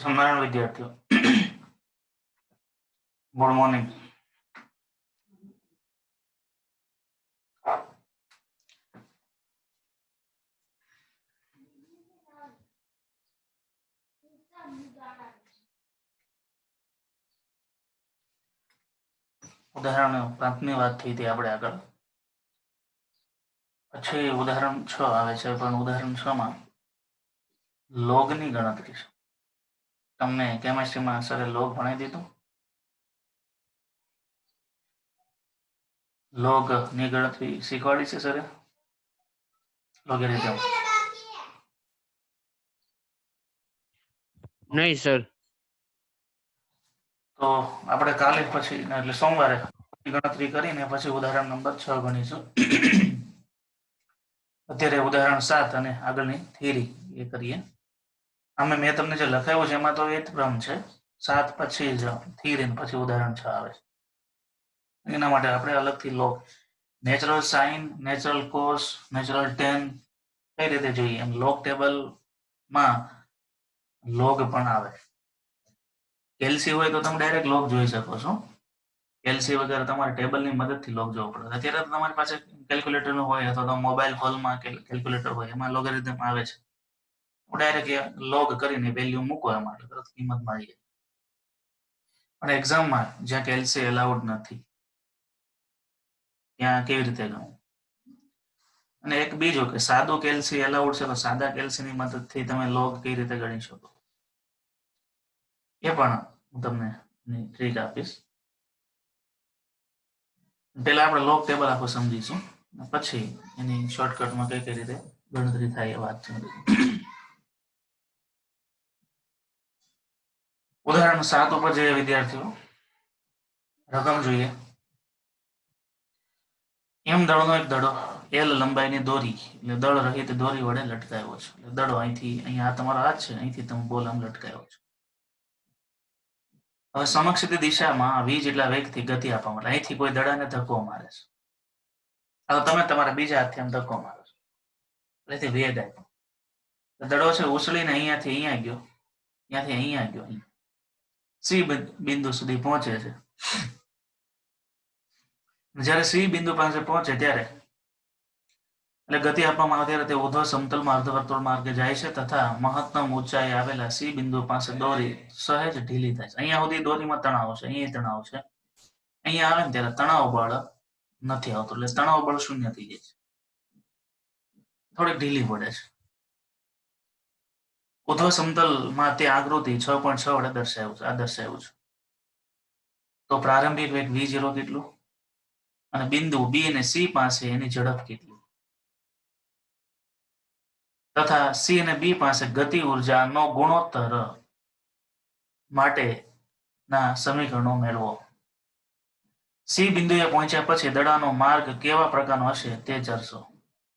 सम्मान विद्यार्थियों good morning. उदाहरण 5 ની વાત થઈ હતી આપણે આગળ। પછી ઉદાહરણ 6 આવે છે, પણ ઉદાહરણ 6 માં લોગની ગણતરી છે। તમને કેમેસ્ટ્રીમાં સરે લોગ ભણાવી દીધું। લોગ ની ગણતરી શીખવાડી છે સરે। લોગેરિધમ नहीं सर। તો આપણે કાલે પછી એટલે સોમવારે ગણતરી કરીને પછી ઉદાહરણ નંબર 6 ગણીશું। અત્યારે ઉદાહરણ 7 અને આગળની થિયરી એ કરીએ। આમે મેં તમને જે લખાવ્યું છે એમાં તો એ જ ક્રમ છે, 7 પછી જ થિયરી પછી ઉદાહરણ 6 આવે છે। એના માટે આપણે અલગથી log, natural sine, natural cos, natural tan કઈ રીતે જોઈએ એમ લોગ ટેબલમાં લોગ પણ આવે। કેલ્સી હોય તો તમે ડાયરેક્ટ લોગ જોઈ શકો છો। કેલ્સી વગર તમારે ટેબલની મદદથી લોગ જોવો પડે। અત્યારે તો તમારી પાસે કેલ્ક્યુલેટર હોય અથવા તો મોબાઈલ ફોનમાં કેલ્ક્યુલેટર હોય એમાં લોગેરિધમ આવે છે। ડાયરેક્ટ લોગ કરીને વેલ્યુ મૂકો એમાં તરત કિંમત મળી જાય। પણ એક્ઝામમાં જ્યાં કેલ્સી એલાઉડ નથી ત્યાં કેવી રીતે ગણવું। અને એક બીજું કે સાદું કેલ્સી એલાઉડ છે તો સાદા કેલ્સીની મદદથી તમે લોગ કઈ રીતે ગણી શકો એ પણ હું તમને ટ્રીક આપીશ। પહેલા આપણે લોગ ટેબલ આખું સમજીશું, પછી એની શોર્ટકટમાં કઈ કઈ રીતે ગણતરી થાય એ વાત છે। ઉદાહરણ 7 ઉપર જે વિદ્યાર્થીઓ રકમ જોઈએ। એમ દળનો એક દડો એલ લંબાઈની દોરી એટલે દળ રહિત દોરી વડે લટકાયો છે। એટલે દડો અહીંથી અહીંયા તમારો હાથ છે, અહીંથી તમે બોલ આમ લટકાયો છે। હવે સમક્ષ દિશામાં v જેટલા વેગથી ગતિ આપવા માટે અહીંથી કોઈ દડાને ધક્કો મારે છે। હવે તમે તમારા બીજા હાથથી આમ ધક્કો મારો છો, એટલે વેગ આપ્યો। દડો છે ઉછળીને અહીંયાથી અહીંયા ગયો, ત્યાંથી અહીંયા ગયો, સી બિંદુ સુધી પહોંચે છે। જ્યારે સી બિંદુ પાસે પહોંચે ત્યારે એટલે ગતિ આપવામાં આવે ત્યારે તે ઊર્ધ્વ સમતલમાં અર્ધવર્તુળ માર્ગે જાય છે તથા મહત્તમ ઊંચાઈ આવેલા સી બિંદુ પાસે દોરી સહેજ ઢીલી થાય છે। અહીંયા સુધી દોરીમાં તણાવ છે, અહીંયા તણાવ છે, અહીંયા આવે ને ત્યારે તણાવ બળ નથી આવતું, એટલે તણાવ બળ શૂન્ય થઈ જાય છે, થોડીક ઢીલી પડે છે। ઊર્ધ્વ સમતલમાં તે આકૃતિ 6.6 વડે દર્શાવ્યું છે, આ દર્શાવ્યું છે। તો પ્રારંભિક વેગ v0 કેટલું અને બિંદુ બી અને સી પાસે એની ઝડપ કેટલી તથા સી અને બી પાસે ગતિ ઉર્જાનો ગુણોત્તર માટેના સમીકરણો મેળવો। સી બિંદુએ પહોંચ્યા પછી દડાનો માર્ગ કેવા પ્રકારનો હશે તે ચર્ચો।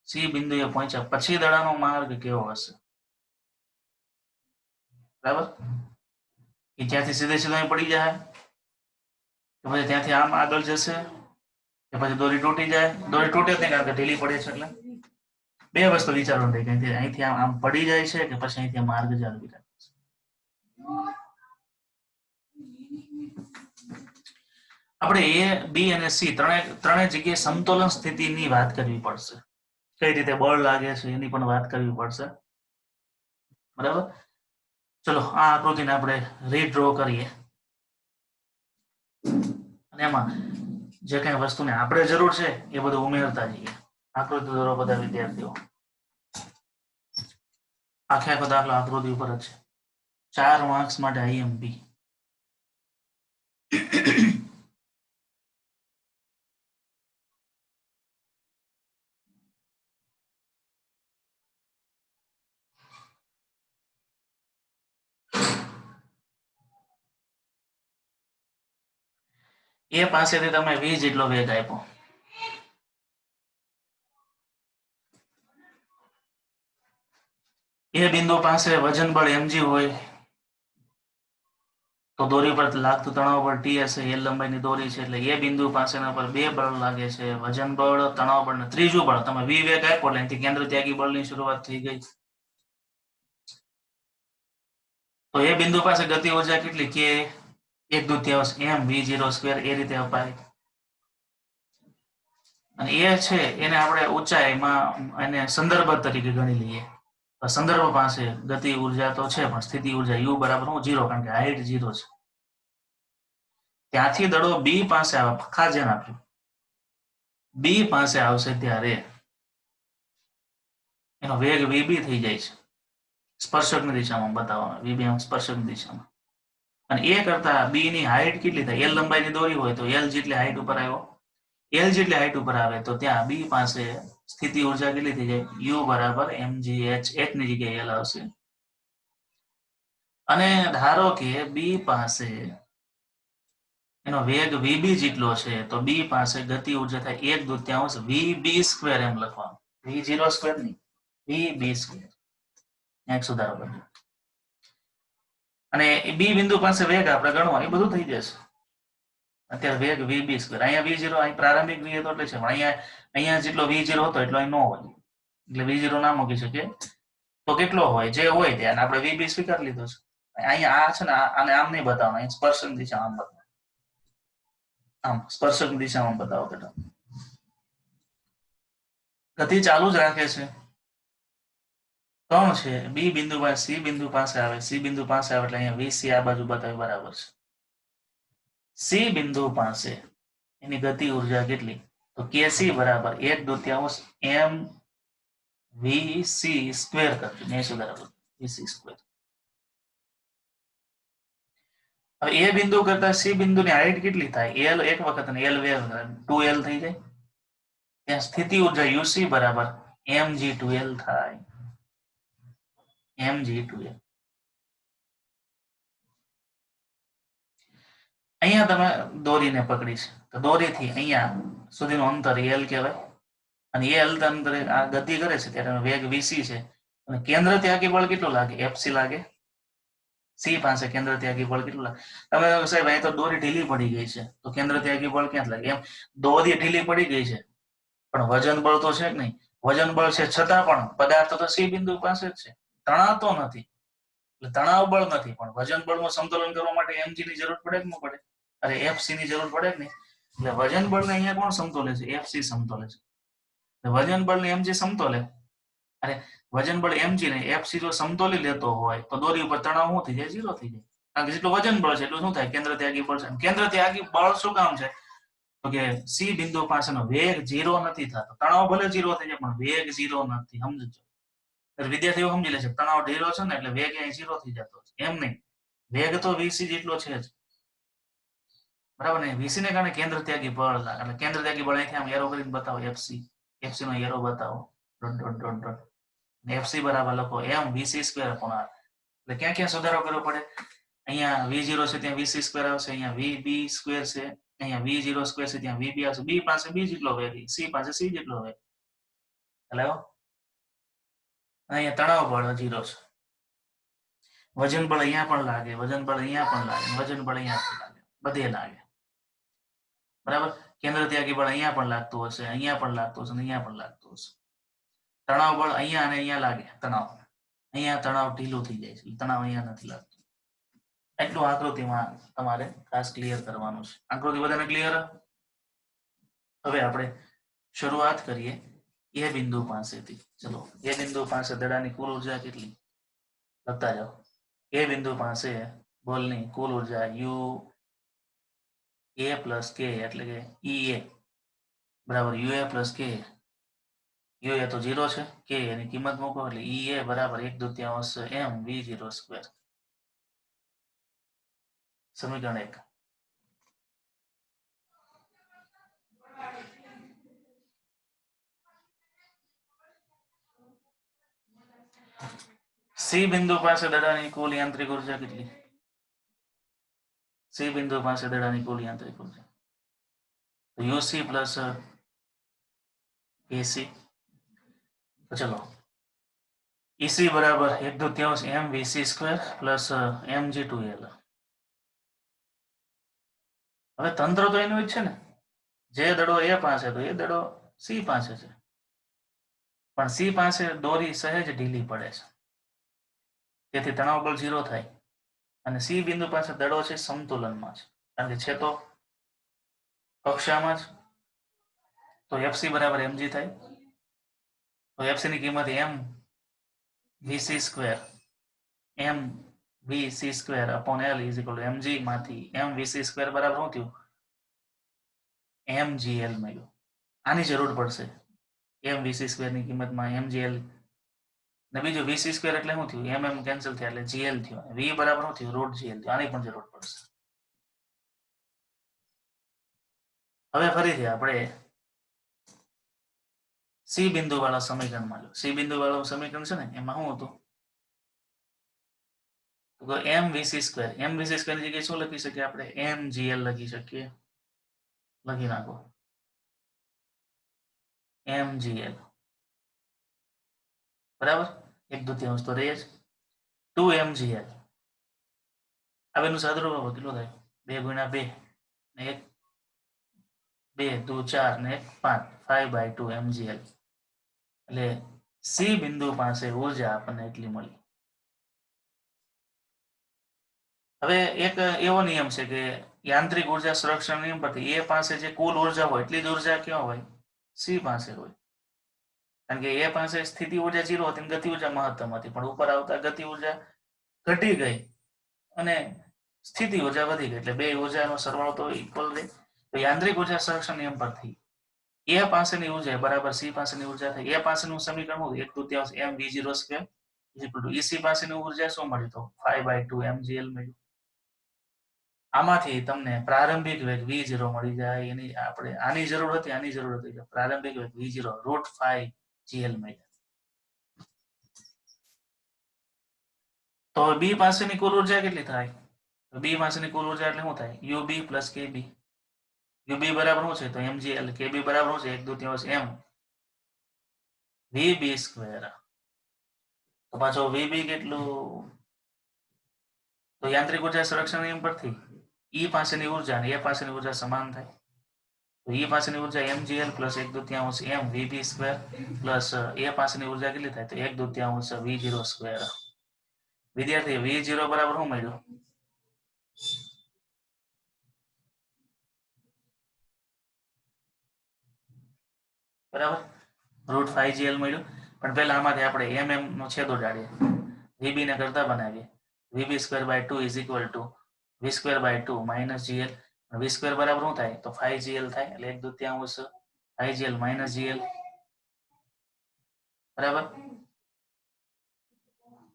સી બિંદુએ પહોંચ્યા પછી દડાનો માર્ગ કેવો હશે, બરાબર? એ ત્યાંથી સીધે સીધો પડી જાય કે પછી ત્યાંથી આમ આગળ જશે કે પછી દોરી તૂટી જાય। દોરી તૂટે જ નહીં કારણ કે ઢીલી પડે છે। એટલે બે વસ્તુ વિચારવાની રહી કે અહીંથી આમ પડી જાય છે કે પછી અહીંથી માર્ગ જાળવી રાખે છે। આપણે એ બી અને સી ત્રણેય જગ્યાએ સમતોલન સ્થિતિની વાત કરવી પડશે। કઈ રીતે બળ લાગે છે એની પણ વાત કરવી પડશે, બરાબર? ચલો આ આકૃતિને આપણે રીડ્રો કરીએ અને એમાં જે કઈ વસ્તુને આપણે જરૂર છે એ બધું ઉમેરતા જઈએ। આકૃતિ દોરો બધા વિદ્યાર્થીઓ। આખે આખો દાખલો આકૃતિ ઉપર જ છે, 4 માર્ક્સ માટે આઈએમપી। એ પાસેથી તમે v જેટલો વેગ આપ્યો, એ બિંદુ પાસે વજન બળ mg હોય તો દોરી પર લાગતું તણાવ બળ T હશે। એ લંબાઈની દોરી છે એટલે એ બિંદુ પાસેના પર બે બળ લાગે છે, વજન બળ, તણાવ બળ ને ત્રીજું બળ। તમે v વેગ આપ્યો એટલે અહીંથી કેન્દ્ર ત્યાગી બળની શરૂઆત થઈ ગઈ। તો એ બિંદુ પાસે ગતિ ઉર્જા કેટલી કે 1/2 mv0² એ રીતે અપાય. અને એ છે એને આપણે ઊંચાઈમાં એને સંદર્ભ તરીકે ગણી લઈએ. સંદર્ભ પાસે ગતિ ઉર્જા તો છે પણ સ્થિતિ ઉર્જા u બરાબર 0 કારણ કે હાઈટ 0 છે. ત્યાંથી દડો બી પાસે આવે, ખાસ ધ્યાન આપ્યું, બી પાસે આવશે ત્યારે એનો વેગ વીબી થઈ જાય છે સ્પર્શકની દિશામાં બતાવવામાં, વીબી સ્પર્શકની દિશામાં. અને એ કરતા બી ની હાઈટ કેટલી થાય, એલ લંબાઈની દોરી હોય તો એલ જેટલી હાઈટ ઉપર આવ્યો, એલ જેટલી હાઈટ ઉપર આવે તો ત્યાં બી પાસે સ્થિતિ ઉર્જા કેટલી થઈ જાય, યુ બરાબર mgh, h ની જગ્યાએ એલ આવશે. અને ધારો કે બી પાસે એનો વેગ વીબી જેટલો છે તો બી પાસે ગતિ ઉર્જા થાય 1/2 vb² એમ લખવાનું, v0² નહીં, vb². એક સુધારો કરજો. અને બી બિંદુ પાસે વેગ આપણે ગણવા, એ બધું થઈ જશે. અત્યારે વેગ vb², અહીંયા v0 અહીં પ્રારંભિક v હતો એટલે છે, પણ અહીંયા જેટલો v0 હતો એટલો અહીં ન હોય, એટલે v0 ના મૂકી શકે. તો કેટલો હોય, જે હોય ત્યાં આપણે vb સ્વીકાર લીધો છે. અહીંયા આ છે ને આને આમ નહીં બતાવવાનું, અહીં સ્પર્શક દિશા આમ બતાવો, આમ સ્પર્શક દિશામાં બતાવો બેટા. ગતિ ચાલુ જ રાખે છે. કોણ છે, બી બિંદુ પાસે સી બિંદુ પાસે આવે, સી બિંદુ પાસે આવે એટલે અહીંયા વીસી આ બાજુ બતાવે બરાબર છે. સી બિંદુ પાસે એની ગતિ ઉર્જા કેટલી, તો કેસી બરાબર 1/2 mvc² કરજો, ને સુધારો vc². હવે એ બિંદુ કરતા સી બિંદુની હાઈટ કેટલી થાય, એલ એક વખત અને એલ 2l થઈ જાય. ત્યાં સ્થિતિ ઉર્જા યુસી બરાબર mg2l થાય, mg2l. અહીંયા તમે દોરીને પકડી છે તો દોરીથી અહીંયા સુધીનું અંતર એલ કહેવાય. અને એ અંતરે આ ગતિ કરે છે ત્યારે વેગ વીસી છે. અને કેન્દ્ર ત્યાગી બળ કેટલું લાગે, એફસી લાગે. સી પાસે કેન્દ્ર ત્યાગી બળ કેટલું લાગે. તમે સાહેબ અહીં તો દોરી ઢીલી પડી ગઈ છે તો કેન્દ્ર ત્યાગી બળ ક્યાં લાગે, એમ દોરી ઢીલી પડી ગઈ છે પણ વજન બળ તો છે કે નહીં, વજન બળ છે છતાં પણ પદાર્થ તો સી બિંદુ પાસે જ છે, તણાતો નથી. એટલે તણાવ બળ નથી પણ વજન બળનું સંતુલન કરવા માટે એમજી ની જરૂર પડે કે ન પડે, અરે એફસી ની જરૂર પડે કે નહીં. એટલે વજન બળને અહીંયા કોણ સમતોલે છે, એફસી સમતોલે છે. વજન બળને એમજી સમતોલે, અરે વજન બળ એમજી ને એફસી જો સમતોલી લેતો હોય તો દોરી ઉપર તણાવ શું થઈ જાય, 0 થઈ જાય. કારણ કે જેટલું વજન બળ છે એટલું શું થાય, કેન્દ્ર ત્યાગી બળ છે. કેન્દ્ર ત્યાગી બળ શું કામ છે, તો કે સી બિંદુ પાસેનો વેગ 0 નથી થતો, તણાવ ભલે 0 થઈ જાય પણ વેગ 0 નથી, સમજો. વિદ્યાર્થીઓ સમજી લે છે તણાવ ઢીલો છે ને એટલે વેગ અહીં 0 થઈ જતો છે, એમ નહીં, વેગ તો વીસી જેટલો છે જ, બરાબર ને. વીસી ને કારણે કેન્દ્ર ત્યાગી બળ લાગે, એટલે કેન્દ્ર ત્યાગી બળ અહીંથી આમ એરો કરીને બતાવો, એફસી, એફસી નો એરો બતાવો, dot dot dot dot, FC બરાબર લખો mvc² એટલે ક્યાં ક્યાં સુધારો કરવો પડે, અહીંયા v0 છે ત્યાં vc² આવશે, અહીંયા vb² છે, અહીંયા v0² છે ત્યાં vb આવશે. બી પાસે બી જેટલો વેગ, સી પાસે સી જેટલો વેગ, એટલે અહીંયા તણાવ બળ 0 છે. વજન બળ અહીંયા પણ લાગે, વજન બળ અહીંયા પણ લાગે, વજન બળ અહીંયા પણ લાગે, બધે લાગે, બરાબર. કેન્દ્ર ત્યાગી બળ અહીંયા પણ લાગતું હશે, અહીંયા પણ લાગતું હશે, અહીંયા પણ લાગતું હશે. તણાવ બળ અહીંયા અને અહીંયા લાગે, તણાવ અહીંયા, તણાવ ઢીલું થઈ જાય છે, તણાવ અહીંયા નથી લાગતું. એટલું આકૃતિમાં તમારે ખાસ ક્લિયર કરવાનું છે. આકૃતિ બધાને ક્લિયર. હવે આપણે શરૂઆત કરીએ એ બિંદુ પાસેથી. ચલો, એ બિંદુ પાસે દડાની કુલ ઉર્જા કેટલી લખતા જાઓ. એ બિંદુ પાસે બોલની કુલ ઉર્જા યુ એ પ્લસ કે એટલે કે ઈ એ બરાબર યુ એ પ્લસ કે. યુ એ તો 0 છે, કે એની કિંમત મૂકો એટલે ઈ એ બરાબર 1/2 mv0². સમીકરણ 1. સી બિંદુ પાસે દડાની કુલ યાંત્રિક ઉર્જા કેટલી, સી બિંદુ પાસે દડાની કુલ યાંત્રિક ઉર્જા તો યુસી પ્લસ એસી. તો ચલો, ઈસી બરાબર 1/2 mvc² પ્લસ mg2l. હવે તંત્ર તો એનું જ છે ને, જે દડો એ પાસે તો એ દડો સી પાસે છે, પણ સી પાસે દોરી સહેજ ઢીલી પડે છે તેથી તણાવ બળ 0 થાય. અને સી બિંદુ પાસે દડો છે સમતુલનમાં છે, કારણ કે છે તો કક્ષામાં જ, તો એફસી બરાબર એમજી થાય. તો એફસી ની કિંમત M VC square M VC square upon L is equal to MG માંથી એમ વીસી સ્ક્વેર બરાબર શું થયું? એમજીએલ મળ્યું. આની જરૂર પડશે એમ વીસી સ્ક્વેર ની કિંમતમાં એમજીએલ, ને બીજું વીસી સ્ક્વેર એટલે શું થયું? એમ કેન્સલ થયા એટલે જીએલ થયું. વી બરાબર શું થયું? રૂટ જીએલ થયું. આની પણ જરૂર પડશે. હવે ફરીથી આપણે સી બિંદુ વાળા સમીકરણમાં લો. સી બિંદુ વાળું સમીકરણ છે ને, એમાં શું હતું? તો એમ VC square, M VC square ની જગ્યાએ શું લખી શકીએ આપણે? એમ જીએલ લખી શકીએ. લખી નાખો એમ જીએલ, બરાબર. 1/2 તો રહે જ. 2 mgl, આ બેનું સાદુરૂપ કેટલું થાય? 2 × 2 ને 1 2 2 4 ને 1 5 5/2 mgl. એટલે સી બિંદુ પાસે ઉર્જા આપણને એટલી મળી. હવે એક એવો નિયમ છે કે યાંત્રિક ઉર્જા સંરક્ષણ નિયમ પરથી એ પાસે જે કુલ ઉર્જા હોય એટલી જ ઉર્જા ક્યાં હોય? સી પાસે હોય. કારણ કે એ પાસે સ્થિતિ ઉર્જા 0 હતી, ગતિ ઉર્જા મહત્તમ હતી, પણ ઉપર આવતા ગતિ ઉર્જા ઘટી ગઈ અને સ્થિતિ ઉર્જા વધી ગઈ, એટલે બે ઉર્જાનો સરવાળો તો ઇક્વલ રહે. તો યાંત્રિક ઉર્જા સંરક્ષણ નિયમ પરથી એ પાસેની ઉર્જા બરાબર સી પાસેની ઉર્જા થાય. એ પાસેનું સમીકરણ હું 1/2 એમ v0 square equal to EC પાસેની ઉર્જા શું મળી? તો 5/2 mgl મળ્યું. આમાંથી તમને પ્રારંભિક વેગ v0 મળી જાય. એની આપણે આની જરૂર હતી, આની જરૂર હતી, એટલે પ્રારંભિક વેગ v0 √5 gl મળ્યા. તો બી પાસેની કુલ ઉર્જા કેટલી થાય? બી પાસેની કુલ ઉર્જા એટલે શું થાય? યુબ પ્લસ કેબી. યુબી બરાબર શું છે? તો mgl. કેબી બરાબર શું છે? 1/2 એમ વીબી સ્ક્વેર. તો પાછો વીબી કેટલું? તો યાંત્રિક ઉર્જા સંરક્ષણ નિયમ પરથી ઈ પાસેની ઉર્જા અને એ પાસેની ઉર્જા સમાન થાય. તો ઈ પાસેની ઉર્જા mgl પ્લસ 1/2 એમ વીબી સ્ક્વેર પ્લસ એ પાસેની ઉર્જા કેટલી થાય? તો 1/2 v0 સ્ક્વેર. વિદ્યાર્થી v0 બરાબર શું મળ્યું? બરાબર √5gl મળ્યું. પણ પહેલા આમાંથી આપણે mm નો છેદો ઉડાડીએ, વીબી ને કરતા બનાવીએ. VB square by 2 is equal to V square by 2 minus GL. V square બરાબર શું થાય? તો 5gl થાય. એટલે 1/2 5gl માઇનસ જીએલ. બરાબર.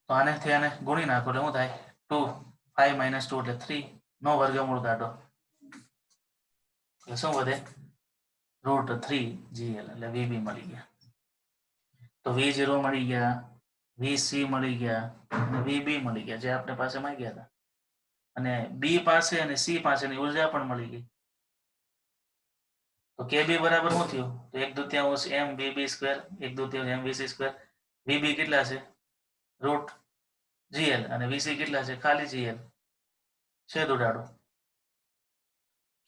તો આનેથી આને ગુણી નાખો એટલે શું થાય? 2 5 - 2 એટલે 3 નો વર્ગમૂળ કાઢો એટલે શું વધે? √3gl. એટલે વીબી મળી ગયા. તો v0 મળી ગયા, વીસી મળી ગયા અને વીબી મળી ગયા, જે આપણે પાસે માંગ્યા હતા. અને બી પાસે અને સી પાસેની ઉર્જા પણ મળી ગઈ. તો કેબી બરાબર શું થયું? તો 1/2 એમ વીબી સ્ક્વેર 1/2 એમ વીસી સ્ક્વેર. વીબી કેટલા છે? √gl અને વીસી કેટલા છે? ખાલી gl. છેદ ઉડાડો.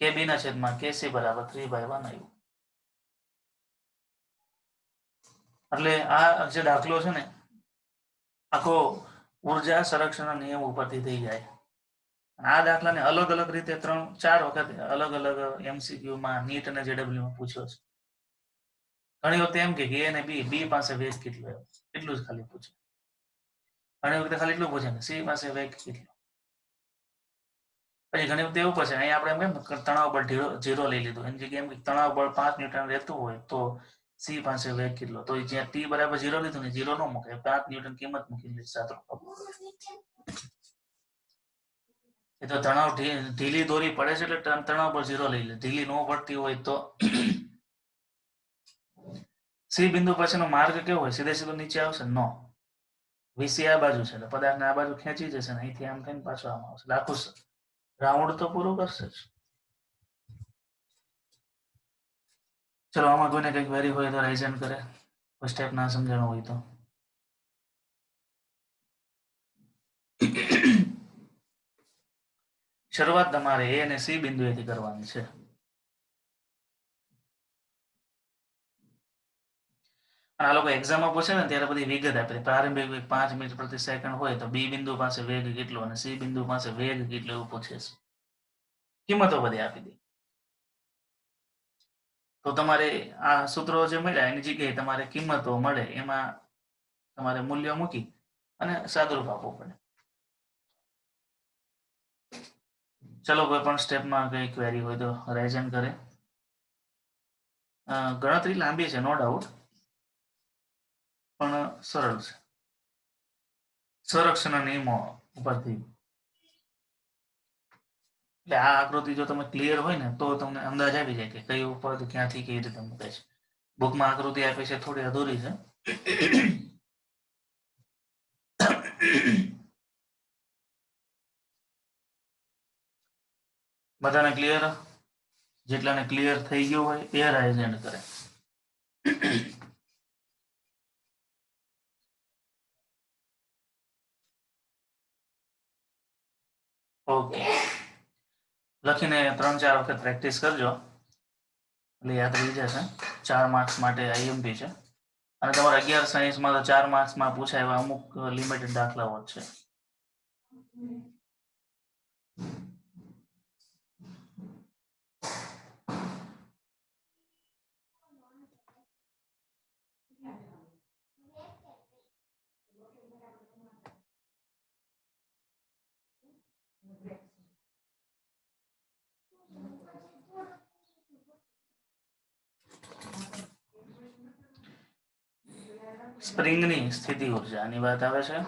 કેબી ના છેદમાં કેસી બરાબર 3/1 આવ્યું. એટલે આ જે દાખલો છે ને આખો ઉર્જા સંરક્ષણના નિયમ ઉપરથી થઈ જાય. આ દાખલાને અલગ અલગ રીતે 3-4 વખત અલગ અલગ એમસીક્યુમાં નીટ અને જેડબલ્યુમાં પૂછ્યો છે. ઘણી વખતે એમ કે એ અને બી પાસે વેગ કેટલો, એટલું જ ખાલી પૂછે. ઘણી વખતે ખાલી એટલું પૂછે ને સી પાસે વેગ કેટલો. પછી ઘણી વખતે એવું પૂછે, અહીંયા આપણે એમ કેમ તણાવ બળ 0 લઈ લીધું, એની જગ્યાએ એમ તણાવ બળ 5 ન્યૂટન રહેતું હોય તો સી પાસે વેગ કેટલો, તો જ્યાં ટી બરાબર 0 લીધું ને 0 ન મૂકે, 5 ન્યૂટન કિંમત મૂકી સાથે. એ તો તણાવ ઢીલી દોરી પડે છે એટલે તણાવ બળ 0 લઈ લે. ઢીલી ન પડતી હોય તો સી બિંદુ પછીનો માર્ગ કેવો હોય? સીધે સીધો નીચે આવશે? નો. વીસી આ બાજુ છે એટલે પદાર્થને આ બાજુ ખેંચી જશે ને અહીંથી આમ થઈને પાછો આમ આવશે. આખું રાઉન્ડ તો પૂરું કરશે જ. ચલો આમાં કોઈને કંઈક વેરી હોય તો રાઇઝન કરે, કોઈ સ્ટેપ ના સમજાણો હોય તો. શરૂઆત તમારે એ અને સી બિંદુએથી કરવાની છે. આ લોકો એક્ઝામમાં પૂછે ને ત્યારે બધી વિગત આપે પ્રારંભિક વેગ 5 મીટર પ્રતિ સેકન્ડ હોય તો બી બિંદુ પાસે વેગ કેટલો અને સી બિંદુ પાસે વેગ કેટલો એવું પૂછે છે, કિંમતો બધી આપી દે. તો તમારે આ સૂત્રો જે મળ્યા એની જગ્યાએ તમારે કિંમતો મળે એમાં તમારે મૂલ્ય મૂકી અને સાદુરૂપ આપવું પડે. ચલો કોઈ પણ સ્ટેપમાં કઈ ક્વેરી હોય તો રાઇઝન કરે. ગણતરી લાંબી છે નો ડાઉટ, પણ સરળ છે. સંરક્ષણના નિયમો ઉપરથી એટલે આ આકૃતિ જો તમે ક્લિયર હોય ને તો તમને અંદાજ આવી જાય કે કઈ ઉપર ક્યાંથી કઈ રીતે મૂકાય છે. બુકમાં આકૃતિ આપી છે થોડી અધૂરી છે. બધાને ક્લિયર? જેટલાને ક્લિયર થઈ ગયું હોય એ રાઇઝ હેન્ડ કરે. ઓકે, લખીને 3-4 વખત પ્રેક્ટિસ કરજો એટલે યાદ રહી જશે. 4 માર્ક્સ માટે આઈએમપી છે અને તમારે 11 સાયન્સમાં તો 4 માર્ક્સમાં પૂછાય એવા અમુક લિમિટેડ દાખલાઓ છે. સ્પ્રિંગની સ્થિતિ ઉર્જાની વાત આવે છે.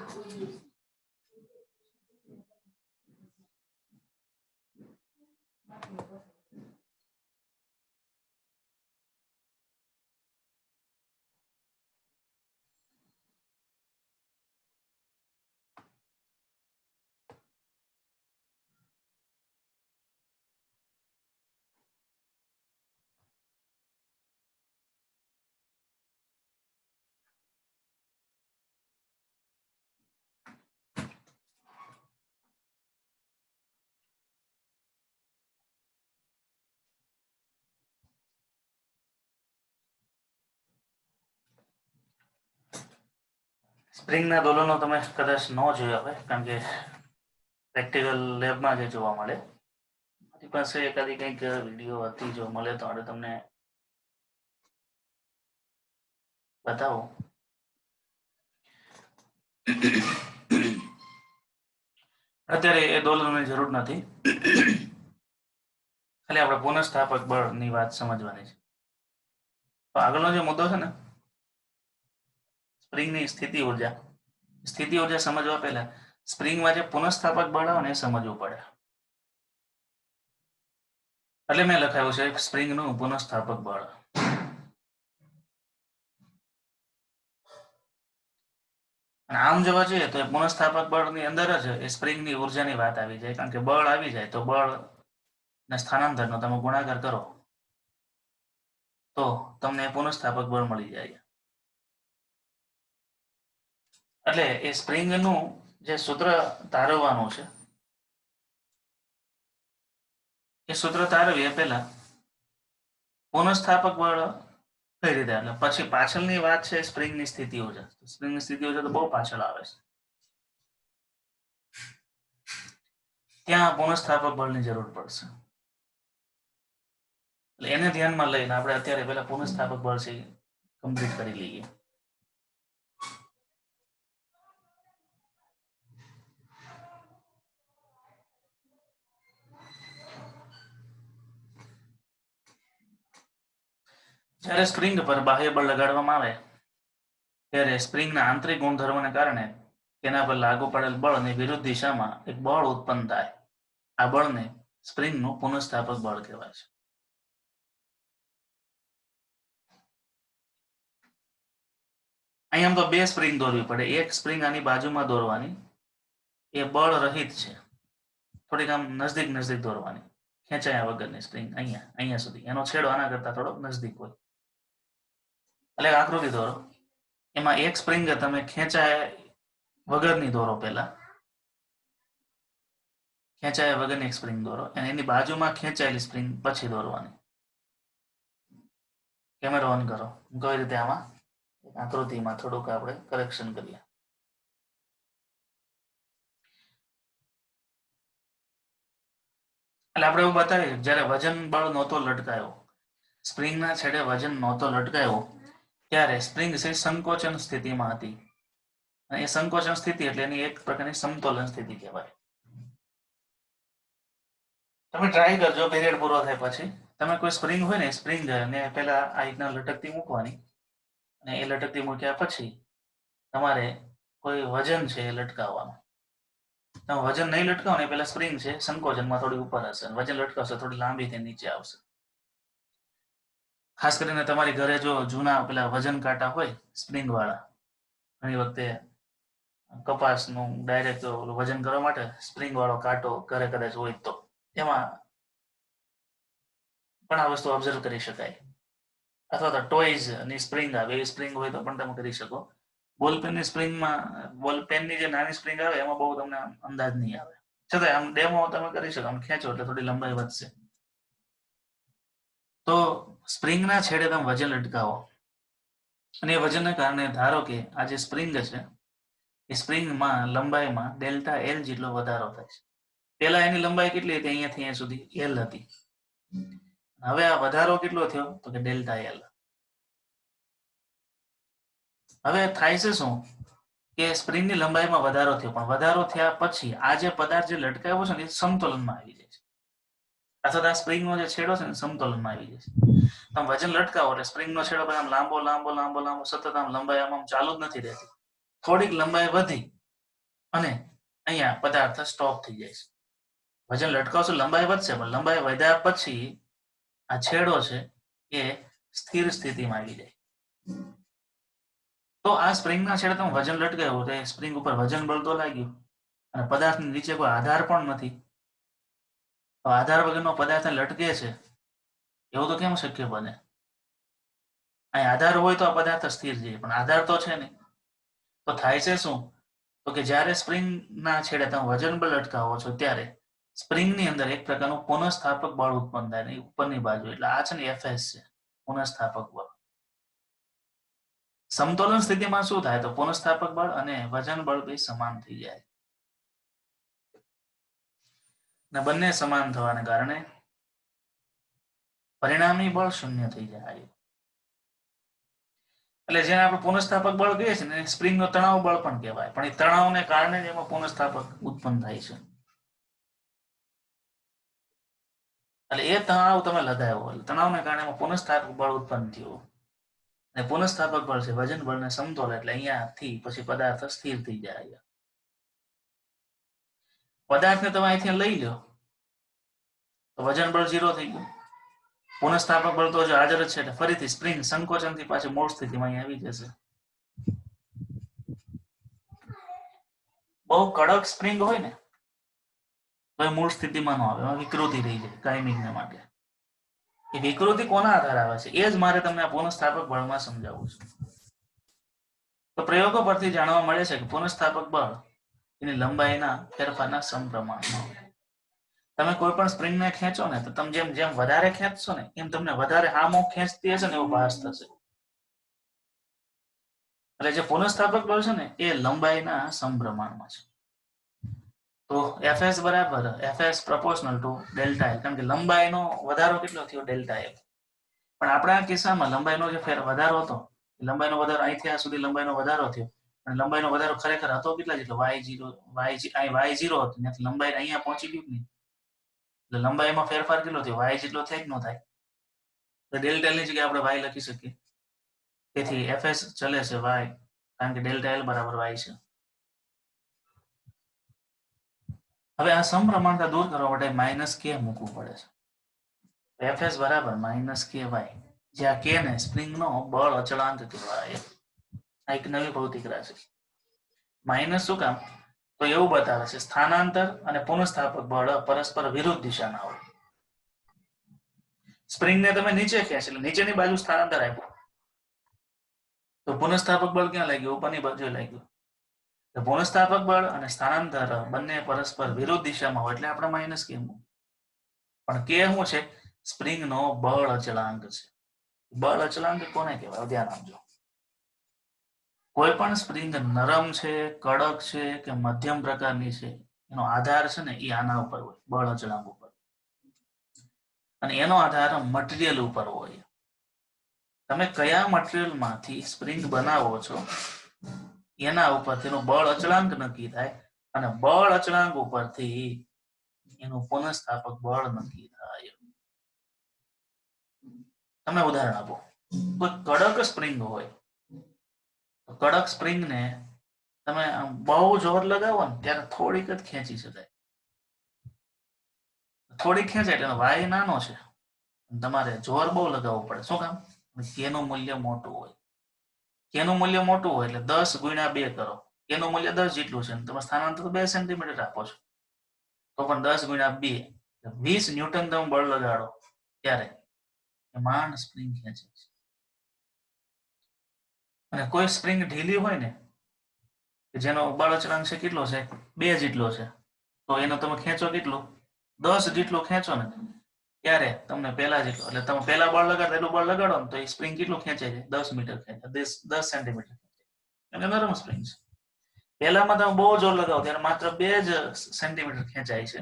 સ્પ્રિંગના દોલનો તમે કદાચ ન જોયા હોય કારણ કે પ્રેક્ટિકલ લેબમાં જે જોવા મળે. મારી પાસે એકાદી કંઈક વિડીયો હતી, જો મળે તો તમને બતાવો. અત્યારે એ દોલનની જરૂર નથી, ખાલી આપણે પુનઃસ્થાપક બળની વાત સમજવાની છે. તો આગળનો જે મુદ્દો છે ને સ્પ્રિંગની સ્થિતિ ઉર્જા સમજવા પહેલા સ્પ્રિંગમાં જે પુનઃસ્થાપક બળ આવે ને એ સમજવું પડે. એટલે મેં લખાયું છે સ્પ્રિંગનું પુનઃસ્થાપક બળ. અને આમ જોવા જઈએ તો પુનઃસ્થાપક બળની અંદર જ એ સ્પ્રિંગની ઉર્જાની વાત આવી જાય, કારણ કે બળ આવી જાય તો બળના સ્થાનાંતરનો તમે ગુણાકાર કરો તો તમને પુનઃસ્થાપક બળ મળી જાય. એટલે એ સ્પ્રિંગનું જે સૂત્ર તારવવાનું છે એ સૂત્ર તારવીએ પહેલા પુનઃસ્થાપક બળ કઈ રીતે, એટલે પછી પાછળની વાત છે સ્પ્રિંગની સ્થિતિ ઉર્જા. સ્પ્રિંગની સ્થિતિ ઉર્જા તો બહુ પાછળ આવે છે, ત્યાં પુનઃસ્થાપક બળની જરૂર પડશે. એટલે એને ધ્યાનમાં લઈને આપણે અત્યારે પહેલા પુનઃસ્થાપક બળ છે કમ્પ્લીટ કરી લઈએ. જ્યારે સ્પ્રિંગ પર બાહ્ય બળ લગાડવામાં આવે ત્યારે સ્પ્રિંગના આંતરિક ગુણધર્મોને કારણે તેના પર લાગુ પડેલ બળની વિરુદ્ધ દિશામાં એક બળ ઉત્પન્ન થાય. આ બળને સ્પ્રિંગનું પુનઃસ્થાપક બળ કહેવાય છે. અહીંયા તો 2 સ્પ્રિંગ દોરવી પડે. એક સ્પ્રિંગ આની બાજુમાં દોરવાની, એ બળ રહિત છે, થોડીક આમ નજદીક દોરવાની, ખેંચાયા વગરની સ્પ્રિંગ અહીંયા સુધી, એનો છેડો આના કરતા થોડો નજદીક હોય. એટલે આકૃતિ દોરો, એમાં એક સ્પ્રિંગ તમે ખેંચાયા વગરની દોરો, પહેલા ખેંચાયા વગરની એક સ્પ્રિંગ દોરો અને એની બાજુમાં ખેંચાયેલી સ્પ્રિંગ પછી દોરવાની. કેમેરો ઓન કરો. કઈ રીતે આમાં આકૃતિમાં થોડુંક આપણે કરેક્શન કરીએ. એટલે આપણે એવું બતાવીએ જ્યારે વજન બળ નહોતો લટકાયો, સ્પ્રિંગના છેડે વજન નહોતો લટકાયો ત્યારે સ્પ્રિંગ છે સંકોચન સ્થિતિમાં હતી. અને એ સંકોચન સ્થિતિ એટલે એની એક પ્રકારની સમતોલન સ્થિતિ કહેવાય. તમે ટ્રાય કરજો પીરિયડ પૂરો થાય પછી તમે કોઈ સ્પ્રિંગ હોય ને સ્પ્રિંગ ને પહેલા આ રીતના લટકતી મૂકવાની અને એ લટકતી મૂક્યા પછી તમારે કોઈ વજન છે એ લટકાવવાનું. તમે વજન નહીં લટકાવો ને પેલા સ્પ્રિંગ છે સંકોચનમાં થોડી ઉપર હશે, વજન લટકાવશે થોડી લાંબી થઈ નીચે આવશે. ખાસ કરીને તમારી ઘરે જો જૂના પેલા વજન કાંટા હોય સ્પ્રિંગ વાળા, ઘણી વખતે કપાસનું ડાયરેક્ટ વજન કરવા માટે સ્પ્રિંગ વાળો કાંટો ઘરે કદાચ હોય તો એમાં પણ આ વસ્તુ ઓબ્ઝર્વ કરી શકાય. અથવા તો ટોયઝ ની સ્પ્રિંગ આવે એવી સ્પ્રિંગ હોય તો પણ તમે કરી શકો. બોલપેનની સ્પ્રિંગમાં બોલપેનની જે નાની સ્પ્રિંગ આવે એમાં બહુ તમને અંદાજ નહીં આવે. છતાં આમ ડેમો તમે કરી શકો, આમ ખેંચો એટલે થોડી લંબાઈ વધશે. તો સ્પ્રિંગના છેડે તમે વજન લટકાવો અને એ વજનને કારણે ધારો કે આ જે સ્પ્રિંગ છે એ સ્પ્રિંગમાં લંબાઈમાં ડેલ્ટા એલ જેટલો વધારો થાય છે. પહેલા એની લંબાઈ કેટલી હતી? અહીંયાથી અહીંયા સુધી એલ હતી. હવે આ વધારો કેટલો થયો? તો કે ડેલ્ટા એલ. હવે થાય છે શું કે સ્પ્રિંગની લંબાઈમાં વધારો થયો, પણ વધારો થયા પછી આ જે પદાર્થ જે લટકાવ્યો છે ને એ સમતોલનમાં આવી જાય છે. અથવા આ સ્પ્રિંગનો જે છેડો છે ને સમતોલનમાં આવી જાય છે. તમે વજન લટકાવો એટલે સ્પ્રિંગનો છેડો આમ લાંબો લાંબો લાંબો લાંબો સતત આમ લંબાઈ આમ ચાલુ જ નથી રહેતી. થોડીક લંબાઈ વધી અને અહીંયા પદાર્થ સ્ટોપ થઈ જાય છે. વજન લટકાવશો લંબાઈ વધશે, પણ લંબાઈ વધ્યા પછી આ છેડો છે એ સ્થિર સ્થિતિમાં આવી જાય. તો આ સ્પ્રિંગના છેડે તમે વજન લટકાવ્યું તો સ્પ્રિંગ ઉપર વજન બળ તો લાગ્યું અને પદાર્થની નીચે કોઈ આધાર પણ નથી. તો આધાર વગરનો પદાર્થ લટકે છે એવું તો કેમ શક્ય બને? અહીં આધાર હોય તો આ પદાર્થ સ્થિર છે, પણ આધાર તો છે નહીં. તો થાય છે શું? તો કે જ્યારે સ્પ્રિંગના છેડે તમે વજન બળ લટકાવો છો ત્યારે સ્પ્રિંગની અંદર એક પ્રકારનું પુનઃસ્થાપક બળ ઉત્પન્ન થાય ઉપરની બાજુ. એટલે આ છે ને એફએસ છે, પુનઃસ્થાપક બળ. સમતોલન સ્થિતિમાં શું થાય? તો પુનઃસ્થાપક બળ અને વજન બળ બે સમાન થઈ જાય. ને બંને સમાન થવાને કારણે પરિણામી બળ શૂન્ય થઈ જાય. એટલે જેને આપણે પુનઃસ્થાપક બળ કહીએ છીએ ને સ્પ્રિંગનો તણાવ બળ પણ કહેવાય, પણ એ તણાવને કારણે જ એમાં પુનઃસ્થાપક ઉત્પન્ન થાય છે. એટલે એ તણાવ તમે લગાવ્યો એટલે તણાવને કારણે એમાં પુનઃસ્થાપક બળ ઉત્પન્ન થયું અને પુનઃસ્થાપક બળ છે વજન બળને સમતોલ. એટલે અહીંયાથી પછી પદાર્થ સ્થિર થઈ જાય. પદાર્થને તમે અહીંથી લઈ લો તો વજન બળ 0 થઈ ગયું. પુનઃસ્થાપક બળ તો જો હાજર જ છે એટલે ફરીથી સ્પ્રિંગ સંકોચનથી પાછી મૂળ સ્થિતિમાં અહીં આવી જશે. બહુ કડક સ્પ્રિંગ હોય ને તો એ મૂળ સ્થિતિમાં ન આવે, એમાં વિકૃતિ રહી જાય કાયમિકને માટે. એ વિકૃતિ કોના આધારે આવે છે એ જ મારે તમને આ પુનઃસ્થાપક બળમાં સમજાવવું છે. તો પ્રયોગો પરથી જાણવા મળે છે કે પુનઃસ્થાપક બળ એની લંબાઈના ફેરફારના સમપ્રમાણમાં. તમે કોઈ પણ સ્પ્રિંગને ખેંચો ને તો તમે જેમ જેમ વધારે ખેંચશો ને એમ તમને વધારે હામો ખેંચતી હશે ને એવો ભાસ થશે. એટલે જે પુનઃસ્થાપક બળ છે ને એ લંબાઈના સમપ્રમાણમાં છે. તો Fs બરાબર Fs proportional to delta L, કારણ કે લંબાઈનો વધારો કેટલો થયો? Delta L. પણ આપણા કિસ્સામાં લંબાઈનો જે વધારો હતો, લંબાઈનો વધારો અહીંથી આ સુધી લંબાઈનો વધારો થયો અને લંબાઈનો વધારો ખરેખર હતો કેટલા જેટલો? y0 હતો, ત્યાંથી લંબાઈ અહીંયા પહોંચી ગયું નહીં. એટલે લંબાઈમાં ફેરફાર કેટલો થયો? y જેટલો થાય કે ન થાય? તો ડેલ્ટા એલ ની જગ્યાએ આપણે y લખી શકીએ. તેથી Fs ચલે છે y, કારણ કે ડેલ્ટા એલ બરાબર y છે. હવે આ સમપ્રમાણતા દૂર કરવા માટે માઇનસ કે મૂકવું પડે છે. Fs બરાબર માઇનસ કે વાય, જ્યાં કે ને સ્પ્રિંગનો બળ અચળાંક કહેવાય. આ એક નવી ભૌતિક રાશિ. માઇનસ શું કામ? તો એવું બતાવે છે સ્થાનાંતર અને પુનઃસ્થાપક બળ પરસ્પર વિરુદ્ધ દિશાના હોય. સ્પ્રિંગને તમે નીચે ખેંચ એટલે નીચેની બાજુ સ્થાનાંતર આપ્યું તો પુનઃસ્થાપક બળ ક્યાં લાગ્યું? ઉપરની બાજુએ લાગ્યું. પુનઃસ્થાપક બળ અને સ્થાનાંતર બંને પરસ્પર વિરુદ્ધ દિશામાં હોય એટલે આપણે માઇનસ કે. પણ કે શું છે? સ્પ્રિંગનો બળ અચળાંક છે. બળ અચળાંક કોને કહેવાય? ધ્યાન આપજો. કોઈ પણ સ્પ્રિંગ નરમ છે, કડક છે કે મધ્યમ પ્રકારની છે, એનો આધાર છે ને એ આના ઉપર હોય, બળ અચળાંક ઉપર, અને એનો આધાર મટીરિયલ ઉપર હોય. તમે કયા મટીરિયલમાંથી સ્પ્રિંગ બનાવો છો એના ઉપર તેનો બળ અચળાંક નક્કી થાય, અને બળ અચળાંક ઉપરથી એનું પુનઃસ્થાપક બળ નક્કી થાય. તમે ઉદાહરણ આપો. કોઈ કડક સ્પ્રિંગ હોય તો કડક સ્પ્રિંગને તમે બહુ જોર લગાવો ને ત્યારે થોડીક જ ખેંચી શકાય, થોડીક ખેંચાય એટલે વાય નાનો છે, તમારે જોર બહુ લગાવવું પડે. શું કામ? કેનું મૂલ્ય મોટું હોય. કેનું મૂલ્ય મોટું હોય એટલે 10 ગુણ્યા 2 કરો, કેનું મૂલ્ય 10 જેટલું છે, તમે સ્થાનાંતર 2 સેન્ટીમીટર આપો છો, તો પણ 10 ગુણ્યા 2 20 ન્યૂટન તમે બળ લગાડો ત્યારે માંડ સ્પ્રિંગ ખેંચે છે. અને કોઈ સ્પ્રિંગ ઢીલી હોય ને જેનો બળ અચળાંક છે કેટલો છે, 2 જેટલો છે, તો એનો તમે ખેંચો કેટલું, 10 જેટલો ખેંચો ને ત્યારે તમને પહેલા જેટલો, એટલે તમે પહેલા બળ લગાડો એટલું બળ લગાડો ને તો એ સ્પ્રિંગ કેટલું ખેંચે છે, 10 મીટર ખેંચે, 10 સેન્ટીમીટર, એટલે નરમ સ્પ્રિંગ છે. પહેલામાં તમે બહુ જોર લગાવો ત્યારે માત્ર 2 જ સેન્ટીમીટર ખેંચાય છે.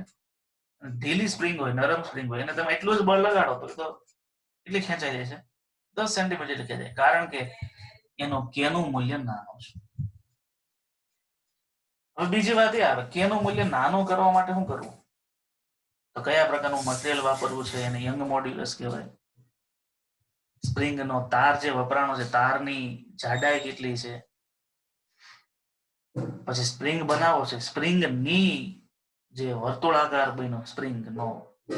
ઢીલી સ્પ્રિંગ હોય, નરમ સ્પ્રિંગ હોય, એને તમે એટલું જ બળ લગાડો તો કેટલી ખેંચાઈ જાય છે, 10 સેન્ટીમીટર ખેંચાય, કારણ કે એનું કેનું મૂલ્ય નાનું છે. હવે બીજી વાત એ આવે, કેનું મૂલ્ય નાનું કરવા માટે શું કરવું, તો કયા પ્રકારનું મટીરિયલ વાપરવું છે, એને યંગ મોડ્યુલસ કહેવાય. સ્પ્રિંગનો તાર જે વપરાણો છે, તારની જાડાઈ કેટલી છે, પછી સ્પ્રિંગ બનાવો છે, સ્પ્રિંગની જે વર્તુળાકાર બન્યો સ્પ્રિંગનો,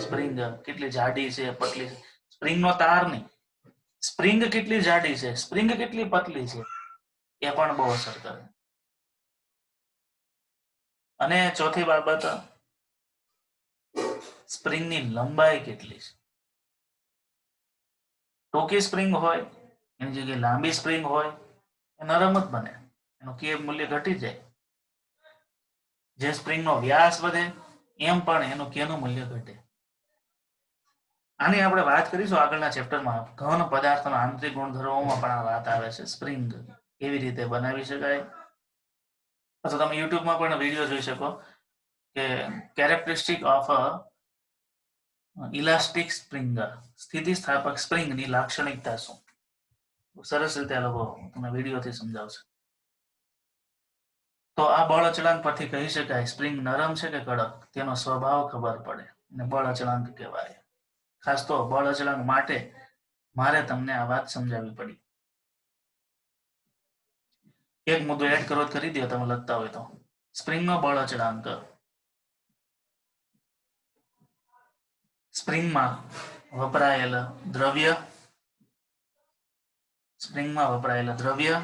સ્પ્રિંગ કેટલી જાડી છે, પતલી છે, સ્પ્રિંગનો તાર નહીં, સ્પ્રિંગ કેટલી જાડી છે, સ્પ્રિંગ કેટલી પતલી છે, એ પણ બહુ અસર કરે. અને ચોથી બાબત, સ્પ્રિંગની લંબાઈ કેટલી છે. ટૂંકી સ્પ્રિંગ હોય એની જગ્યાએ લાંબી સ્પ્રિંગ હોય એ નરમ જ બને, એનું કે મૂલ્ય ઘટી જાય. જે સ્પ્રિંગનો વ્યાસ વધે એમ પણ એનું કેનું મૂલ્ય ઘટે. આની આપણે વાત કરીશું આગળના ચેપ્ટરમાં. ઘન પદાર્થના આંતરિક ગુણધર્મોમાં પણ આ વાત આવે છે, સ્પ્રિંગ કેવી રીતે બનાવી શકાય. અથવા તમે યુટ્યુબમાં પણ વિડીયો જોઈ શકો કે characteristic of a elastic spring, સ્થિતિસ્થાપક સ્પ્રિંગની લાક્ષણિકતા શું. સરસ રીતે આ લોકો તમને વિડીયોથી સમજાવશે. તો આ બળ અચળાંક પરથી કહી શકાય સ્પ્રિંગ નરમ છે કે કડક, તેનો સ્વભાવ ખબર પડે અને બળ અચળાંક કહેવાય. ખાસ તો બળ અચળાંક માટે મારે તમને આ વાત સમજાવવી પડી. એક મુદ્દો એડ કરો કરી દો તમે લખતા હોય તો. સ્પ્રિંગનો બળ અચળાંક, સ્પ્રિંગમાં વપરાયેલ દ્રવ્ય, સ્પ્રિંગમાં વપરાયેલ દ્રવ્ય,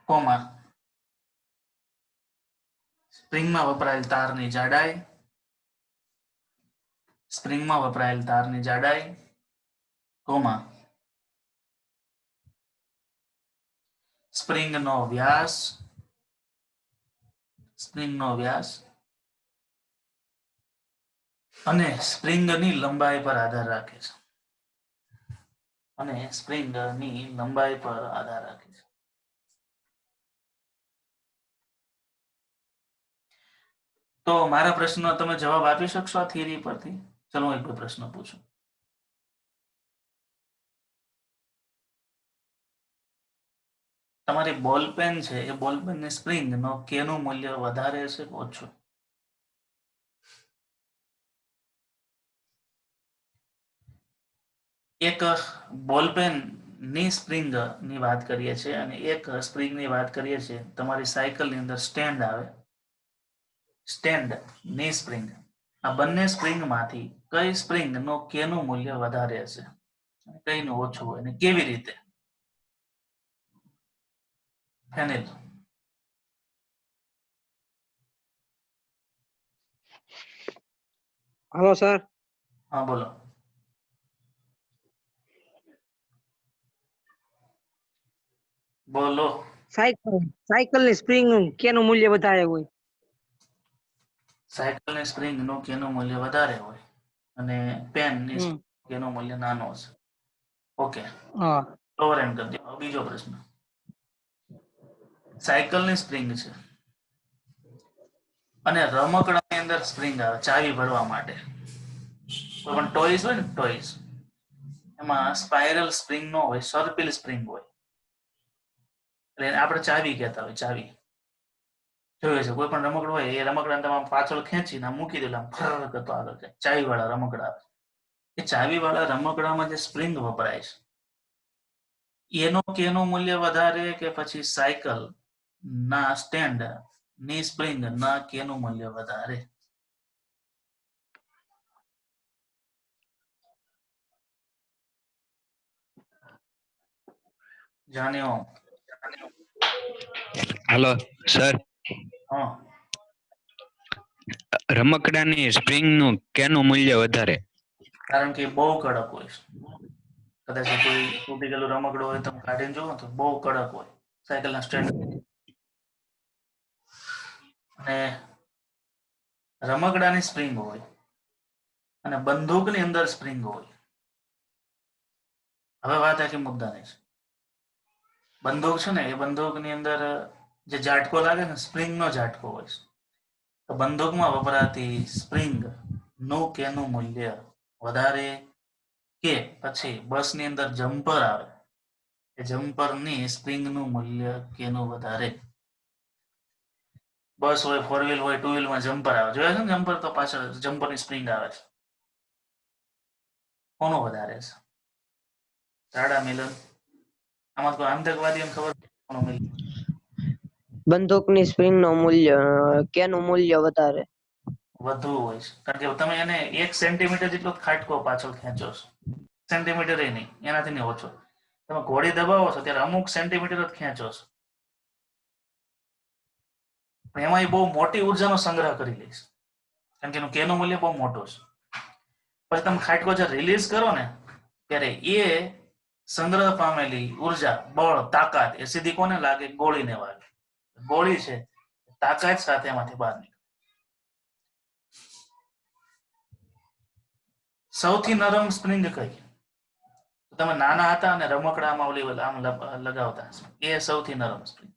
કોમા સ્પ્રિંગમાં વપરાયેલ તારની જાડાઈ, સ્પ્રિંગમાં વપરાયેલ તારની જાડાઈ, કોમા સ્પ્રિંગનો વ્યાસ, સ્પ્રિંગનો વ્યાસ અને સ્પ્રિંગની લંબાઈ પર આધાર રાખે છે, અને સ્પ્રિંગની લંબાઈ પર આધાર રાખે છે. તો મારા પ્રશ્નનો તમે જવાબ આપી શકશો આ થિયરી પરથી? ચલો હું એક બે પ્રશ્ન પૂછું. તમારી બોલપેન છે એ બોલપેનની સ્પ્રિંગનો કેનું મૂલ્ય વધારે છે કે ઓછું? એક બોલપેન ની સ્પ્રિંગ ની વાત કરીએ છીએ અને એક સ્પ્રિંગ ની વાત કરીએ છીએ. તમારી સાયકલ ની અંદર સ્ટેન્ડ આવે, સ્ટેન્ડ ની સ્પ્રિંગ, આ બંને સ્પ્રિંગ માંથી કઈ સ્પ્રિંગ નો કેનું મૂલ્ય વધારે હશે, કઈનું ઓછું હોય, અને કેવી રીતે? ફેનિલ. Hello sir. हाँ बोलो. બોલો. સાયકલની સ્પ્રિંગ કેનું મૂલ્ય વધારે હોય? સાયકલની સ્પ્રિંગ નું કેનું મૂલ્ય વધારે હોય અને પેન ની કેનું મૂલ્ય નાનો હશે. ઓકે, હા લોઅર એન્ડ કરી દો. બીજો પ્રશ્ન, સાયકલની સ્પ્રિંગ છે અને રમકડાની અંદર સ્પ્રિંગ આવે ચાવી ભરવા માટે. કોઈ પણ ટોયસ હોય ને, ટોયસ, એમાં સ્પાઇરલ સ્પ્રિંગ નો હોય, સર્પિલ સ્પ્રિંગ હોય. એટલે એને આપણે ચાવી કહેતા હોય. ચાવી જોયું છે, કોઈ પણ રમકડું હોય એ રમકડાને તમે પાછળ ખેંચીને મૂકી દો, ફર કરતો આગળ જાય. ચાવી વાળા રમકડા આવે. એ ચાવી વાળા રમકડામાં જે સ્પ્રિંગ વપરાય છે કેનું મૂલ્ય વધારે, કે પછી સાયકલ ના સ્ટેન્ડ ની સ્પ્રિંગ ના કેનું મૂલ્ય વધારે? જાણ્યો? હેલો સર, હા, રમકડાની સ્પ્રિંગ નું કેનું મૂલ્ય વધારે? કારણ કે બહુ કડક હોય છે. કદાચ કોઈ તૂટી ગયેલું રમકડું હોય, તમે કાઢીને જોવો તો બહુ કડક હોય. સાયકલના સ્ટેન્ડ અને રમકડાની સ્પ્રિંગ હોય અને બંદૂકની અંદર સ્પ્રિંગ હોય. હવે વાત આખી મુદ્દાની છે. બંદૂક છે ને, એ બંદૂકની અંદર જે ઝાટકો લાગે ને, સ્પ્રિંગ નો ઝાટકો હોય છે. તો બંદૂકમાં વપરાતી સ્પ્રિંગ નું કેનું મૂલ્ય વધારે, કે પછી બસની અંદર જમ્પર આવે એ જમ્પરની સ્પ્રિંગ નું મૂલ્ય કેનું વધારે? બસ હોય, ફોર વ્હીલ હોય, ટુ વ્હીલમાં જમ્પર આવે, જોયા છે ને જમ્પર, તો પાછળ જમ્પરની સ્પ્રિંગ આવે છે. કોનું વધારે છે? રાડા મિલન, આમાં કોઈ આતંકવાદી ખબર કોનું મિલન? બંદૂકની સ્પ્રિંગ નો મૂલ્ય કેનું મૂલ્ય વધારે? વધુ હોય છે, કારણ કે તમે એને 1 સેન્ટીમીટર જેટલો ખાટકો પાછળ ખેંચો છો. સેન્ટીમીટર નહીં, એનાથી નહીં ઓછો. તમે ઘોડી દબાવો છો ત્યારે અમુક સેન્ટીમીટર જ ખેંચો છો. એમાં એ બહુ મોટી ઉર્જાનો સંગ્રહ કરી લે છે, કારણ કે એનું કેનું મૂલ્ય બહુ મોટું છે. પછી તમે ખાટકો જે રિલીઝ કરો ને, ત્યારે એ સંગ્રહ પામેલી ઉર્જા, બળ, તાકાત એ સીધી કોને લાગે? ગોળીને વાગે. ગોળી છે તાકાત સાથે એમાંથી બહાર નીકળે. સૌથી નરમ સ્પ્રિંગ કઈ? તમે નાના હતા અને રમકડામાં ઓલી આમ લગાવતા, એ સૌથી નરમ સ્પ્રિંગ.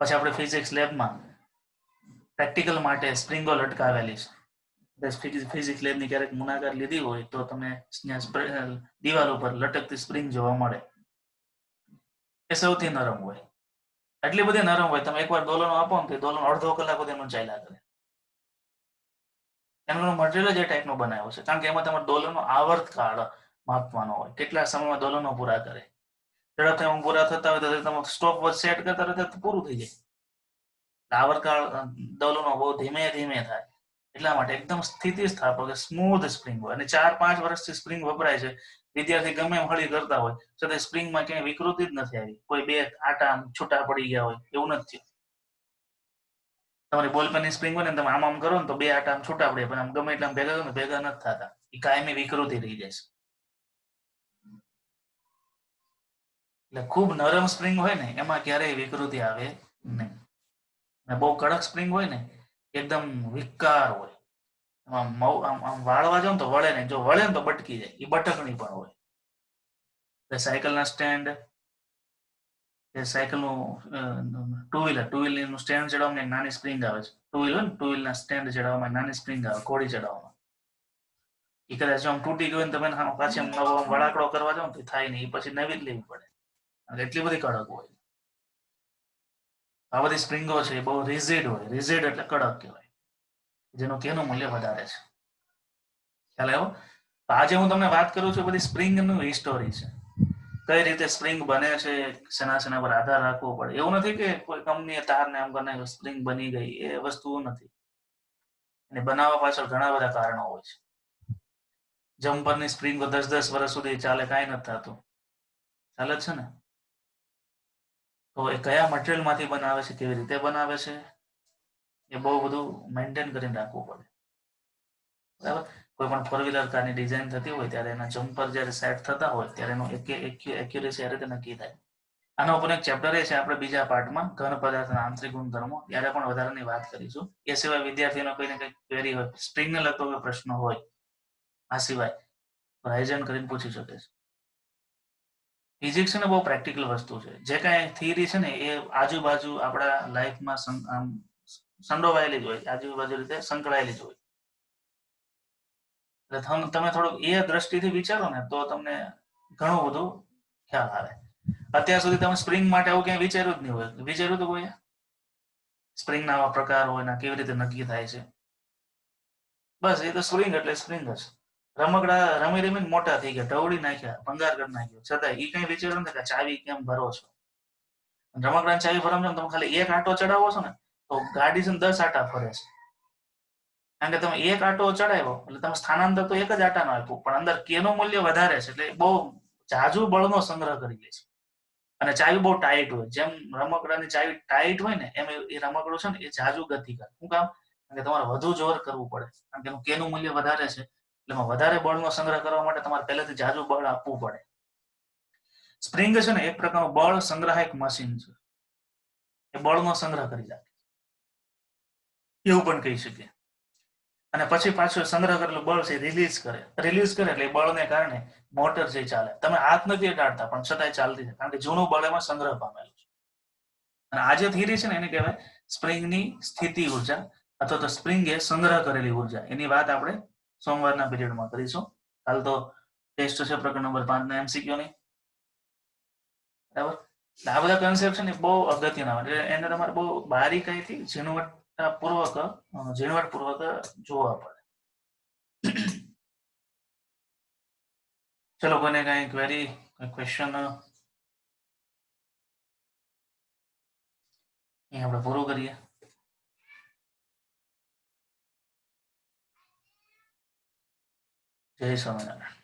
પછી આપણે ફિઝિક્સ લેબમાં પ્રેક્ટિકલ માટે સ્પ્રિંગો લટકાવેલી છે. ફિઝિક્સ લેબની ક્યારેક મુલાકાત લીધી હોય તો તમે દિવાલ ઉપર લટકતી સ્પ્રિંગ જોવા મળે. એ સૌથી નરમ હોય. એટલી બધી નરમ હોય, તમે એકવાર દોલનો આપો ને તો દોલન અડધો કલાક સુધી એનું ચાલ્યા કરે. એનું મટીરિયલ જે ટાઈપનો બનાવ્યો છે, કારણ કે એમાં તમારે દોલનનો આવર્તકાળ માપવાનો હોય, કેટલા સમયમાં દોલનો પૂરા કરે. ઝડપથી પૂરા થતા હોય તો તમે સ્ટોપ વોચ સેટ કરતા રહો તો પૂરું થઈ જાય. આવર્તકાળ દોલનો બહુ ધીમે ધીમે થાય, એટલા માટે એકદમ સ્થિતિસ્થાપક સ્મૂધ સ્પ્રિંગ હોય. અને 4-5 વર્ષથી સ્પ્રિંગ વપરાય છે. વિદ્યાર્થી ગમે એમ હળી કરતા હોય છતાં સ્પ્રિંગમાં ક્યાંય વિકૃતિ જ નથી આવી. કોઈ બે આટા છૂટા પડી ગયા હોય એવું નથી. તમારી બોલપેનની સ્પ્રિંગ હોય ને, તમે આમ કરો ને તો બે આટા છૂટા પડે, પણ આમ ગમે એટલા ભેગા કરો ને ભેગા નથી થતા. એ કાયમી વિકૃતિ રહી જાય છે. એટલે ખૂબ નરમ સ્પ્રિંગ હોય ને, એમાં ક્યારેય વિકૃતિ આવે નહીં. બહુ કડક સ્પ્રિંગ હોય ને, એકદમ વિકાર હોય. આમ વાળવા જાવ ને તો વળે નહીં, જો વળે ને તો બટકી જાય. એ બટકણી પણ હોય. સાયકલના સ્ટેન્ડ, સાયકલનું ટુ વ્હીલનું સ્ટેન્ડ ચડાવવામાં એક નાની સ્પ્રિંગ આવે છે. ટુ વ્હીલના સ્ટેન્ડ ચડાવવામાં નાની સ્પ્રિંગ આવે, ઘોડી ચડાવવામાં. એ કદાચ આમ તૂટી ગયું ને, તમે પાછી નવો વળાકડો કરવા જાવ ને તો થાય નહીં, એ પછી નવી જ લેવી પડે, એટલી બધી કડક હોય. આ બધી સ્પ્રિંગો છે એ બહુ રિઝિડ હોય. રિઝિડ એટલે કડક કહેવાય, જેનું કેનું મૂલ્ય વધારે છે. ખ્યાલ આવ્યો? આજે હું તમને વાત કરું છું બધી સ્પ્રિંગનું હિસ્ટોરી છે, કઈ રીતે સ્પ્રિંગ બને છે, શેના પર આધાર રાખવો પડે. એવું નથી કે કોઈ કંપનીએ તારને આમ કરીને સ્પ્રિંગ બની ગઈ, એ વસ્તુ નથી. એને બનાવવા પાછળ ઘણા બધા કારણો હોય છે. જમ્પરની સ્પ્રિંગો 10-10 વર્ષ સુધી ચાલે, કાંઈ નથી થતું. ચાલે જ છે ને? તો એ કયા મટીરિયલ માંથી બનાવે છે, કેવી રીતે બનાવે છે, એ બહુ બધું મેન્ટેન કરીને રાખવું પડે. બરાબર? કોઈ પણ ફોર વ્હીલર કારની ડિઝાઇન થતી હોય ત્યારે એના જમ્પર જ્યારે સેટ થતા હોય ત્યારે એનું એક્યુરેસી આ રીતે નક્કી થાય. આના ઉપર એક ચેપ્ટર છે આપણે બીજા પાર્ટમાં, ઘન પદાર્થના આંતરિક ગુણધર્મો, ત્યારે પણ વધારાની વાત કરીશું. એ સિવાય વિદ્યાર્થીનો કોઈને કંઈક ક્વેરી હોય, સ્પ્રિંગને લગતો કોઈ પ્રશ્ન હોય આ સિવાય રાઇઝન કરીને પૂછી શકે છે. ફિઝિક્સ છે ને બહુ પ્રેક્ટિકલ વસ્તુ છે. જે કાંઈ થિયરી છે ને એ આજુબાજુ આપણા લાઈફમાં સંડોવાયેલી જ હોય, આજુબાજુ રીતે સંકળાયેલી જ હોય. એટલે તમે થોડુંક એ દ્રષ્ટિથી વિચારો ને તો તમને ઘણું બધું ખ્યાલ આવે. અત્યાર સુધી તમે સ્પ્રિંગ માટે આવું ક્યાંય વિચાર્યું જ નહીં હોય. વિચાર્યું તો કોઈ સ્પ્રિંગના આવા પ્રકાર હોય ને કેવી રીતે નક્કી થાય છે? બસ એ તો સ્પ્રિંગ એટલે સ્પ્રિંગ જ. રમકડા રમી રમીને મોટા થઈ ગયા, ઢવળી નાખ્યા, ભંગાર કરી નાખ્યો, છતાં એ કઈ વિચાર્યું ને કે ચાવી કેમ ભરો છો? રમકડાની ચાવી ભરવા તમે ખાલી એક આંટો ચડાવો છો ને તો ગાડી છે 10 આંટા ફરે છે. કારણ કે તમે એક આંટો ચડાવ્યો એટલે તમે સ્થાનાંતર તો એક જ આંટાનો આપ્યું, પણ અંદર કેનું મૂલ્ય વધારે છે એટલે બહુ જાજુ બળનો સંગ્રહ કરી લે છે. અને ચાવી બહુ ટાઈટ હોય. જેમ રમકડાની ચાવી ટાઈટ હોય ને એમ એ રમકડું છે ને એ જાજુ ગતિ કરે. શું કામ? કારણ કે તમારે વધુ જોર કરવું પડે, કારણ કે એનું કેનું મૂલ્ય વધારે છે. એટલે વધારે બળનો સંગ્રહ કરવા માટે તમારે પહેલેથી જાજુ બળ આપવું પડે. સ્પ્રિંગ છે ને એક પ્રકારનું બળ સંગ્રાહક મશીન છે. એ બળનો સંગ્રહ કરી રાખે એવું પણ કહી શકીએ. અને પછી પાછું સંગ્રહ કરેલું બળ છે રિલીઝ કરે એટલે એ બળને કારણે મોટર જે ચાલે. તમે હાથ નથી અડાડતા પણ છતાંય ચાલતી છે, કારણ કે જૂનું બળ એમાં સંગ્રહ પામેલું છે. અને આ જે થિયરી છે ને એને કહેવાય સ્પ્રિંગની સ્થિતિ ઉર્જા અથવા તો સ્પ્રિંગ એ સંગ્રહ કરેલી ઉર્જા. એની વાત આપણે સોમવારના પીરિયડમાં કરીશું. હાલ તો ટેસ્ટ છે પ્રકરણ નંબર 5 ના MCQ ની. બરાબર? આ બધા કન્સેપ્ટ છે ને બહુ અગત્યના હોય, એને તમારે બહુ બારીકાઈથી ઝીણવટપૂર્વક જોવા પડે. ચલો, કોઈને કઈ ક્વેરી, ક્વેશ્ચન? અહીં આપણે પૂરું કરીએ. જય સ્વામિનારાયણ.